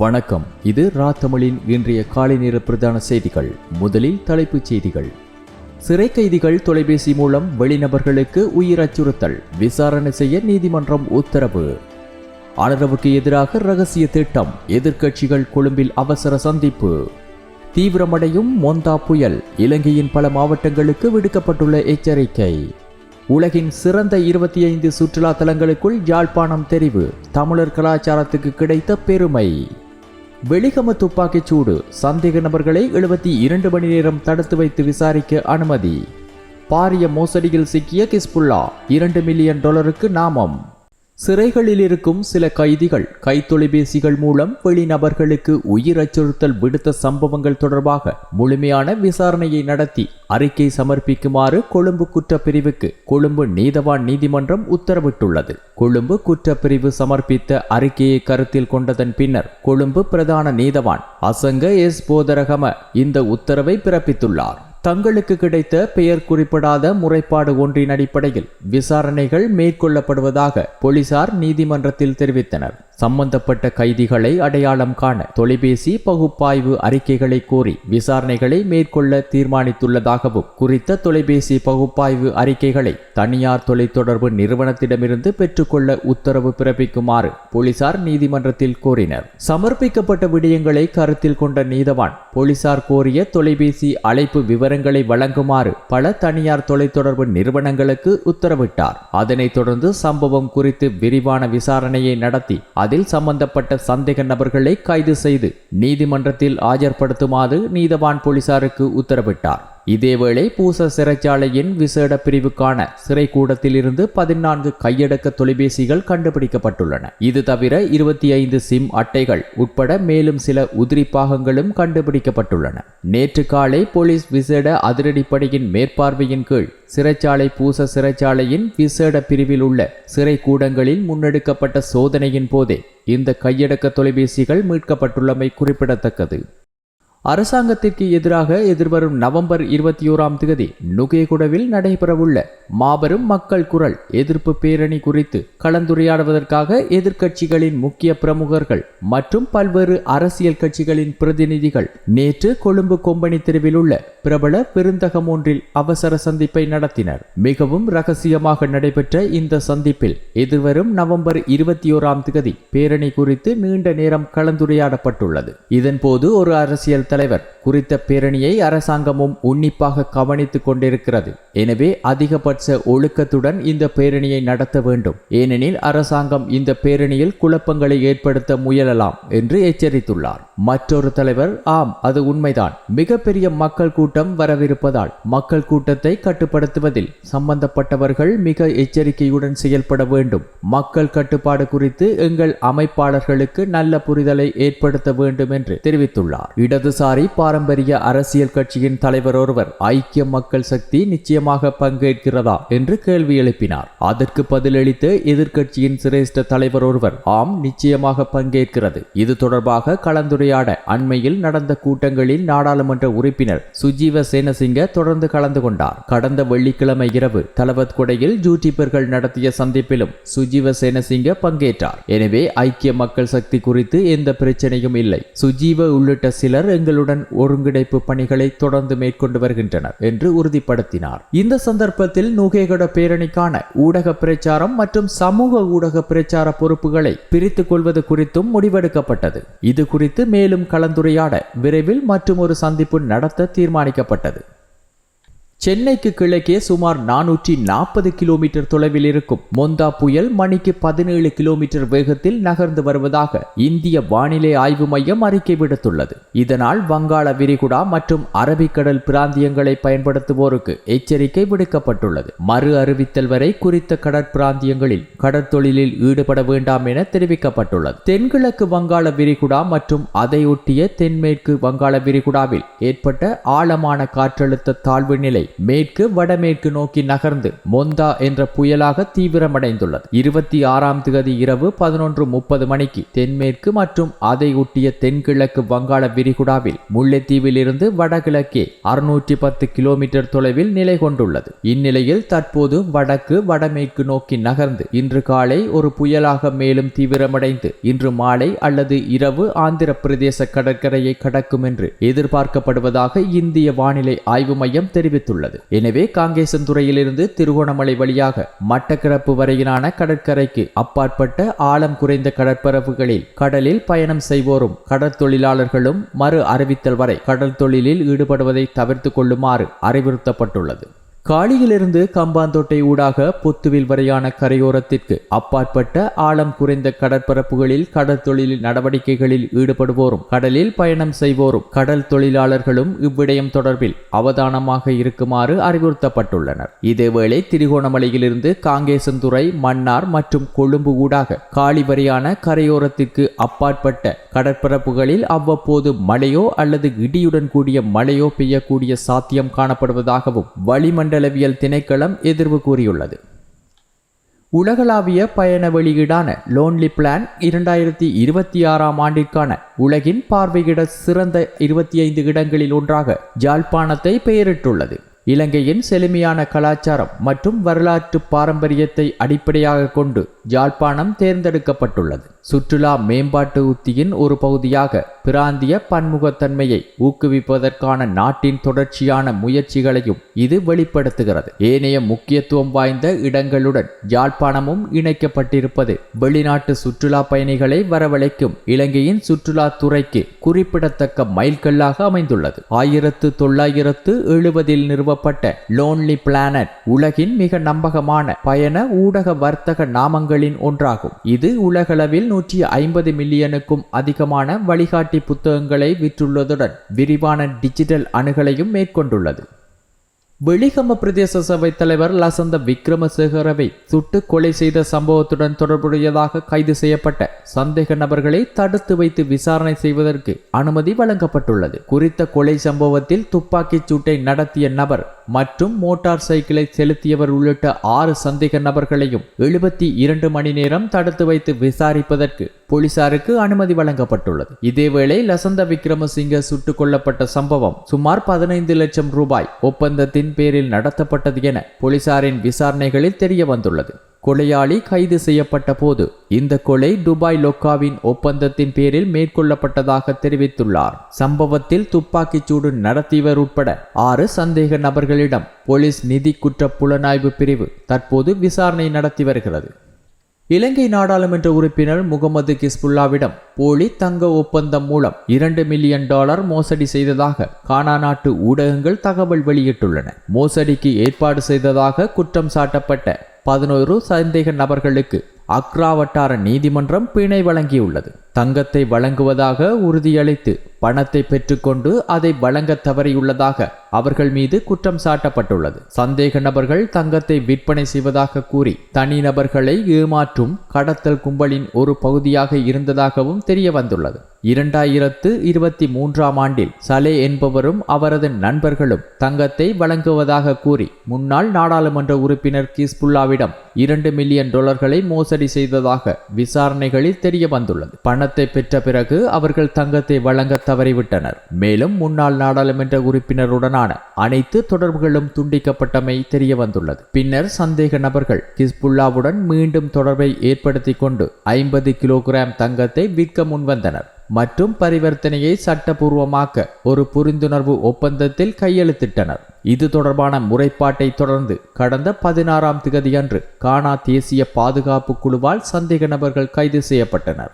வணக்கம். இது ராத்தமிழின் இன்றைய காலை நேர பிரதான செய்திகள். முதலில் தலைப்புச் செய்திகள். சிறை கைதிகள் தொலைபேசி மூலம் வெளிநபர்களுக்கு உயிர் அச்சுறுத்தல், விசாரணை செய்ய நீதிமன்றம் உத்தரவு. ஆதரவுக்கு எதிராக ரகசிய திட்டம், எதிர்க்கட்சிகள் கொழும்பில் அவசர சந்திப்பு. தீவிரமடையும் மொந்தா புயல், இலங்கையின் பல மாவட்டங்களுக்கு விடுக்கப்பட்டுள்ள எச்சரிக்கை. உலகின் சிறந்த 25 சுற்றுலா தலங்களுக்குள் யாழ்ப்பாணம் தெரிவு, தமிழர் கலாச்சாரத்துக்கு கிடைத்த பெருமை. வெளிகம துப்பாக்கிச் சூடு, சந்தேக நபர்களை 72 மணி நேரம் தடுத்து வைத்து விசாரிக்க அனுமதி. பாரிய மோசடியில் சிக்கிய கிஸ்புல்லா, $2 மில்லியன் நாமம். சிறைகளில் இருக்கும் சில கைதிகள் கைத்தொலைபேசிகள் மூலம் வெளிநபர்களுக்கு உயிர் அச்சுறுத்தல் விடுத்த சம்பவங்கள் தொடர்பாக முழுமையான விசாரணையை நடத்தி அறிக்கை சமர்ப்பிக்குமாறு கொழும்பு குற்றப்பிரிவுக்கு கொழும்பு நீதவான் நீதிமன்றம் உத்தரவிட்டுள்ளது. கொழும்பு குற்றப்பிரிவு சமர்ப்பித்த அறிக்கையை கருத்தில் கொண்டதன் பின்னர் கொழும்பு பிரதான நீதவான் அசங்க எஸ் போதரகம இந்த உத்தரவை பிறப்பித்துள்ளார். தங்களுக்கு கிடைத்த பெயர் குறிப்பிடாத முறைப்பாடு ஒன்றின் அடிப்படையில் விசாரணைகள் மேற்கொள்ளப்படுவதாக போலீசார் நீதிமன்றத்தில் தெரிவித்தனர். சம்பந்தப்பட்ட கைதிகளை அடையாளம் காண தொலைபேசி பகுப்பாய்வு அறிக்கைகளை கோரி விசாரணைகளை மேற்கொள்ள தீர்மானித்துள்ளதாகவும் குறித்த தொலைபேசி பகுப்பாய்வு அறிக்கைகளை தனியார் தொலைத்தொடர்பு நிறுவனத்திடமிருந்து பெற்றுக்கொள்ள உத்தரவு பிறப்பிக்குமாறு போலீசார் நீதிமன்றத்தில் கோரினர். சமர்ப்பிக்கப்பட்ட விடயங்களை கருத்தில் கொண்ட நீதவான் போலீசார் கோரிய தொலைபேசி அழைப்பு விவரங்களை வழங்குமாறு பல தனியார் தொலைத்தொடர்பு நிறுவனங்களுக்கு உத்தரவிட்டார். அதனைத் தொடர்ந்து சம்பவம் குறித்து விரிவான விசாரணையை நடத்தி அதில் சம்பந்தப்பட்ட சந்தேக நபர்களை கைது செய்து நீதிமன்றத்தில் ஆஜர்படுத்துமாறு நீதவான் போலீசாருக்கு உத்தரவிட்டார். இதேவேளை பூச சிறைச்சாலையின் விசேட பிரிவுக்கான சிறை கூடத்தில் இருந்து 14 கையடக்க தொலைபேசிகள் கண்டுபிடிக்கப்பட்டுள்ளன. இது தவிர 25 சிம் அட்டைகள் உட்பட மேலும் சில உதிரி பாகங்களும் கண்டுபிடிக்கப்பட்டுள்ளன. நேற்று காலை போலீஸ் விசேட அதிரடிப்படையின் மேற்பார்வையின் கீழ் சிறைச்சாலை பூச சிறைச்சாலையின் விசேட பிரிவில் உள்ள சிறை கூடங்களில் முன்னெடுக்கப்பட்ட சோதனையின் போதே இந்த கையடக்க தொலைபேசிகள் மீட்கப்பட்டுள்ளமை குறிப்பிடத்தக்கது. அரசாங்கத்திற்கு எதிராக எதிர்வரும் நவம்பர் 21 நுகேகுடவில் நடைபெறவுள்ள மாபெரும் மக்கள் குரல் எதிர்ப்பு பேரணி குறித்து கலந்துரையாடுவதற்காக எதிர்க்கட்சிகளின் முக்கிய பிரமுகர்கள் மற்றும் பல்வேறு அரசியல் கட்சிகளின் பிரதிநிதிகள் நேற்று கொழும்பு கொம்பனி தெருவில் உள்ள பிரபல பெருந்தகம் ஒன்றில் அவசர சந்திப்பை நடத்தினர். மிகவும் ரகசியமாக நடைபெற்ற இந்த சந்திப்பில் எதிர்வரும் நவம்பர் 21 பேரணி குறித்து நீண்ட நேரம் கலந்துரையாடப்பட்டுள்ளது. இதன்போது ஒரு அரசியல் தலைவர் குறித்த பேரணியை அரசாங்கமும் உன்னிப்பாக கவனித்துக் கொண்டிருக்கிறது. எனவே அதிகபட்ச ஒழுக்கத்துடன் இந்த பேரணியை நடத்த வேண்டும். ஏனெனில் அரசாங்கம் இந்த பேரணியில் குழப்பங்களை ஏற்படுத்த முயலலாம் என்று எச்சரித்துள்ளார். மற்றொரு தலைவர், ஆம், அது உண்மைதான். மிகப்பெரிய மக்கள் கூட்டம் வரவிருப்பதால் மக்கள் கூட்டத்தை கட்டுப்படுத்துவதில் சம்பந்தப்பட்டவர்கள் மிக எச்சரிக்கையுடன் செயல்பட வேண்டும். மக்கள் கட்டுப்பாடு குறித்து எங்கள் அமைப்பாளர்களுக்கு நல்ல புரிதலை ஏற்படுத்த வேண்டும் என்று தெரிவித்துள்ளார். இடதுசாரி பாரம்பரிய அரசியல் கட்சியின் தலைவர் ஒருவர் ஐக்கிய மக்கள் சக்தி நிச்சயமாக பங்கேற்கிறதா என்று கேள்வி எழுப்பினார். அதற்கு பதிலளித்த எதிர்க்கட்சியின் சிரேஷ்ட தலைவர் ஒருவர், ஆம், நிச்சயமாக பங்கேற்கிறது. இது தொடர்பாக கலந்துரையாட அண்மையில் நடந்த கூட்டங்களில் நாடாளுமன்ற உறுப்பினர் சுஜீவ சேனசிங்க தொடர்ந்து கலந்து கொண்டார். கடந்த வெள்ளிக்கிழமை இரவு தலவத் கொடையில் யூடியூபர்கள் நடத்திய சந்திப்பிலும் சுஜீவ சேனசிங்க பங்கேற்றார். எனவே ஐக்கிய மக்கள் சக்தி குறித்து எந்த பிரச்சனையும் இல்லை. சுஜீவ உள்ளிட்ட சிலர் எங்களுடன் ஒருங்கிணைப்பு பணிகளை தொடர்ந்து மேற்கொண்டு வருகின்றனர் என்று உறுதிப்படுத்தினார். இந்த சந்தர்ப்பத்தில் நுகேகொட பேரணிக்கான ஊடக பிரச்சாரம் மற்றும் சமூக ஊடக பிரச்சார பொறுப்புகளை பிரித்துக் கொள்வது குறித்தும் முடிவெடுக்கப்பட்டது. இது குறித்து மேலும் கலந்துரையாட விரைவில் மற்றும் ஒரு சந்திப்பு நடத்த தீர்மானிக்கப்பட்டது. சென்னைக்கு கிழக்கே சுமார் 440 கிலோமீட்டர் தொலைவில் இருக்கும் மொந்தா புயல் மணிக்கு 17 கிலோமீட்டர் வேகத்தில் நகர்ந்து வருவதாக இந்திய வானிலை ஆய்வு மையம் அறிக்கை விடுத்துள்ளது. இதனால் வங்காள விரிகுடா மற்றும் அரபிக்கடல் பிராந்தியங்களை பயன்படுத்துவோருக்கு எச்சரிக்கை விடுக்கப்பட்டுள்ளது. மறு அறிவித்தல் வரை குறித்த கடற்பிராந்தியங்களில் கடற்தொழிலில் ஈடுபட வேண்டாம் என தெரிவிக்கப்பட்டுள்ளது. தென்கிழக்கு வங்காள விரிகுடா மற்றும் அதையொட்டிய தென்மேற்கு வங்காள விரிகுடாவில் ஏற்பட்ட ஆழமான காற்றழுத்த தாழ்வு நிலை மேற்கு வடமேற்கு நோக்கி நகர்ந்து மொந்தா என்ற புயலாக தீவிரமடைந்துள்ளது. 26ஆம் தேதி இரவு 11:30 மணிக்கு தென்மேற்கு மற்றும் அதை ஒட்டிய தென்கிழக்கு வங்காள விரிகுடாவில் முல்லைத்தீவில் இருந்து வடகிழக்கே 610 கிலோமீட்டர் தொலைவில் நிலை கொண்டுள்ளது. இந்நிலையில் தற்போது வடக்கு வடமேற்கு நோக்கி நகர்ந்து இன்று காலை ஒரு புயலாக மேலும் தீவிரமடைந்து இன்று மாலை அல்லது இரவு ஆந்திர பிரதேச கடற்கரையை கடக்கும் என்று எதிர்பார்க்கப்படுவதாக இந்திய வானிலை ஆய்வு மையம் தெரிவித்துள்ளது. எனவே காங்கேசன்துறையிலிருந்து திருகோணமலை வழியாக மட்டக்களப்பு வரையிலான கடற்கரைக்கு அப்பாற்பட்ட ஆழம் குறைந்த கடற்பரப்புகளில் கடலில் பயணம் செய்வோரும் கடற்தொழிலாளர்களும் மறு அறிவித்தல் வரை கடல் தொழிலில் ஈடுபடுவதை தவிர்த்து கொள்ளுமாறு அறிவுறுத்தப்பட்டுள்ளது. காலியிலிருந்து கம்பாந்தோட்டை ஊடாக பொத்துவில் வரையான கரையோரத்திற்கு அப்பாற்பட்ட ஆழம் குறைந்த கடற்பரப்புகளில் கடல் தொழில் நடவடிக்கைகளில் ஈடுபடுவோரும் கடலில் பயணம் செய்வோரும் கடல் தொழிலாளர்களும் இவ்விடயம் தொடர்பில் அவதானமாக இருக்குமாறு அறிவுறுத்தப்பட்டுள்ளனர். இதேவேளை திருகோணமலையிலிருந்து காங்கேசன்துறை, மன்னார் மற்றும் கொழும்பு ஊடாக காலி வரையான கரையோரத்திற்கு அப்பாற்பட்ட கடற்பரப்புகளில் அவ்வப்போது மழையோ அல்லது இடியுடன் கூடிய மழையோ பெய்யக்கூடிய சாத்தியம் காணப்படுவதாகவும் வளிமண்டலவியல் திணைக்களம் எதிர்வு கூறியுள்ளது. உலகளாவிய பயண வெளியீடான லோன்லி பிளான் 2026ஆம் ஆண்டிற்கான உலகின் பார்வையிட சிறந்த 25 இடங்களில் ஒன்றாக யாழ்ப்பாணத்தை பெயரிட்டுள்ளது. இலங்கையின் செழுமையான கலாச்சாரம் மற்றும் வரலாற்று பாரம்பரியத்தை அடிப்படையாக கொண்டு யாழ்ப்பாணம் தேர்ந்தெடுக்கப்பட்டுள்ளது. சுற்றுலா மேம்பாட்டு உத்தியின் ஒரு பகுதியாக பிராந்திய பன்முகத்தன்மையை ஊக்குவிப்பதற்கான நாட்டின் தொடர்ச்சியான முயற்சிகளையும் இது வெளிப்படுத்துகிறது. ஏனைய முக்கியத்துவம் வாய்ந்த இடங்களுடன் யாழ்ப்பாணமும் இணைக்கப்பட்டிருப்பது வெளிநாட்டு சுற்றுலா பயணிகளை வரவழைக்கும் இலங்கையின் சுற்றுலா துறைக்கு குறிப்பிடத்தக்க மைல்கல்லாக அமைந்துள்ளது. 1970 நிறுவப்பட்ட லோன்லி பிளானட் உலகின் மிக நம்பகமான பயண ஊடக வர்த்தக நாமங்களின் ஒன்றாகும். இது உலகளவில் 150 மில்லியனுக்கும் அதிகமான வழிகாட்டி புத்தகங்களை விற்றுள்ளதுடன் விரிவான டிஜிட்டல் அணுகலையும் மேற்கொண்டுள்ளது. வெளிகம பிரதேச சபை தலைவர் லசந்த விக்ரமசேகரவை சுட்டு கொலை செய்த சம்பவத்துடன் தொடர்புடையதாக கைது செய்யப்பட்ட சந்தேக நபர்களை தடுத்து வைத்து விசாரணை செய்வதற்கு அனுமதி வழங்கப்பட்டுள்ளது. குறித்த கொலை சம்பவத்தில் துப்பாக்கிச் சூட்டை நடத்திய நபர் மற்றும் மோட்டார் சைக்கிளை செலுத்தியவர் உள்ளிட்ட 6 சந்தேக நபர்களையும் 72 மணி நேரம் தடுத்து வைத்து விசாரிப்பதற்கு போலீசாருக்கு அனுமதி வழங்கப்பட்டுள்ளது. இதேவேளை லசந்த விக்ரமசிங்க சுட்டுக் கொல்லப்பட்ட சம்பவம் சுமார் 15 லட்சம் ரூபாய் ஒப்பந்தத்தின் பேரில் நடத்தப்பட்டது என போலீசாரின் விசாரணைகளில் தெரிய வந்துள்ளது. கொலையாளி கைது செய்யப்பட்ட போது இந்த கொலை துபாய் லொக்காவின் ஒப்பந்தத்தின் பேரில் மேற்கொள்ளப்பட்டதாக தெரிவித்துள்ளார். சம்பவத்தில் துப்பாக்கிச்சூடு நடத்தியவர் உட்பட 6 சந்தேக நபர்களிடம் போலீஸ் நிதி குற்ற புலனாய்வு பிரிவு தற்போது விசாரணை நடத்தி வருகிறது. இலங்கை நாடாளுமன்ற உறுப்பினர் முகமது கிஸ்புல்லாவிடம் போலி தங்க ஒப்பந்தம் மூலம் $2 மில்லியன் மோசடி செய்ததாக கானா நாட்டு ஊடகங்கள் தகவல் வெளியிட்டுள்ளன. மோசடிக்கு ஏற்பாடு செய்ததாக குற்றம் சாட்டப்பட்ட 11 சந்தேக நபர்களுக்கு அக்ரா வட்டார நீதிமன்றம் பிணை வழங்கியுள்ளது. தங்கத்தை வழங்குவதாக உறுதியளித்து பணத்தை பெற்றுக்கொண்டு அதை வழங்க தவறியுள்ளதாக அவர்கள் மீது குற்றம் சாட்டப்பட்டுள்ளது. சந்தேக நபர்கள் தங்கத்தை விற்பனை செய்வதாக கூறி தனிநபர்களை ஏமாற்றும் கடத்தல் கும்பலின் ஒரு பகுதியாக இருந்ததாகவும் தெரிய வந்துள்ளது. 2023ஆம் ஆண்டில் சலே என்பவரும் அவரது நண்பர்களும் தங்கத்தை வழங்குவதாக கூறி முன்னாள் நாடாளுமன்ற உறுப்பினர் கிஸ்புல்லாவிடம் $2 மில்லியன் மோசடி செய்ததாக விசாரணைகளில் தெரிய வந்துள்ளது. பணத்தை பெற்ற பிறகு அவர்கள் தங்கத்தை வழங்க தவறிவிட்டனர். மேலும் முன்னாள் நாடாளுமன்ற உறுப்பினருடனான அனைத்து தொடர்புகளும் துண்டிக்கப்பட்டமை தெரிய வந்துள்ளது. பின்னர் சந்தேக நபர்கள் கிஸ்புல்லாவுடன் மீண்டும் தொடர்பை ஏற்படுத்தி கொண்டு 50 கிலோகிராம் தங்கத்தை விற்க முன்வந்தனர் மற்றும் பரிவர்த்தனையை சட்டபூர்வமாக்க ஒரு புரிந்துணர்வு ஒப்பந்தத்தில் கையெழுத்திட்டனர். இது தொடர்பான முறைப்பாட்டை தொடர்ந்து கடந்த 16ஆம் தேதியன்று கானா தேசிய பாதுகாப்பு குழுவால் சந்தேக நபர்கள் கைது செய்யப்பட்டனர்.